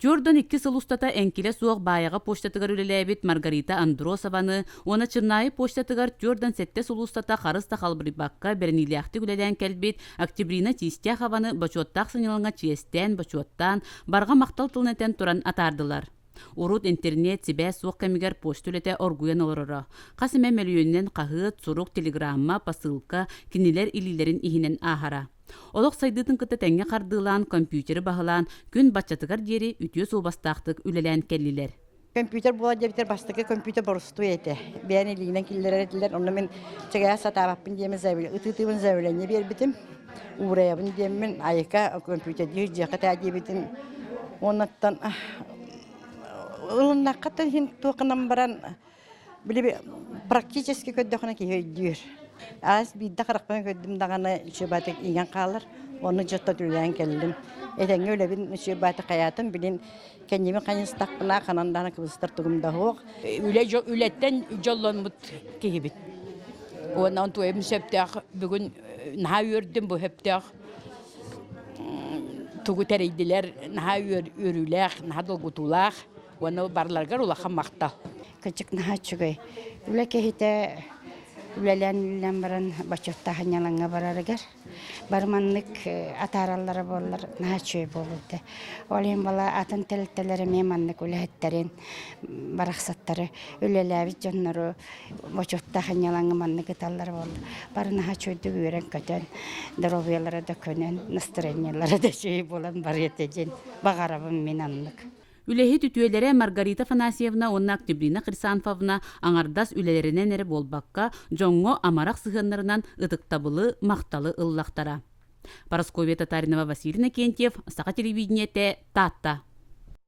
Jordan 2 сыл устата энкиле суох баяга почтатыгар үлелебит Маргарита Андросованы, она чырнайы почтатыгар Jordan 7 сыл устата харыста халбырбакка бернилиахты үлелен келбит Октябрина Тистяхованы бачуаттақ сынылыңа чиестен бачуаттан барга мактал тылнетен туран атардылар. Урут интернет себе суох кемигер почту үлете оргуян олорора. Касыме мөлүйөннен кахыт, сурук, телеграмма, посылка, кинилер илилерин ихинен ахара. Олық сайдытын кыты тәңе қардылан, компьютері бағылан, күн батчатыгар дері үтіе суылбастақтық үлелән келлилер. Компьютер була дебитер бастыгы компьютер борусту эте. Бәне лигинен киллер этилер. Онда мен чыгая сатабаппын деме зәвиле. Ытытыбын зәвилене бербитим. Ураябын демен айка компьютер дир жаката дебитим. Оннан улунна каттан хин токынан баран биле практически көддөхнө кийдир. Аз бидда каракпан көддүм даганы шөбатык иген калыр. Оны жотто түлән келдим. Этеңе өле бин шөбаты каятым билин кенеме каныстакпына кананданы кыбыстыр тугумда хок. Үлеттен жоллонмут кийбит. Онан туем септак бүгүн наха өрдүм бу хептак. Тугу терейдилер наха өрүләк, наха долгутулак. Оны барларга улахан мактал. Кычык наха чугай. Үләке хите үләлән баран бачотта ханялаңга барарыгар. Барманнык атараллары боллар наха чуй болуды. Олен бала атын телтелери меманнык үләһеттерин бараксаттары үләләбит жоннору бачотта ханялаңга маннык таллар болду. Бар наха чуйды үрен көтөн дробиялары да көнен настроениялары да чуй болан бар етежен багарабын мен аннык. Үлеһи түтүелере Маргарита Афанасьевна, онна Октябрина Хрисанфовна аңардас үлелеринен эре болбакка жоңго амарак сыгыннарынан ытыктабылы макталы ыллактара. Парасковья Татаринова, Василий Накентьев, Саха телевидениете, Татта.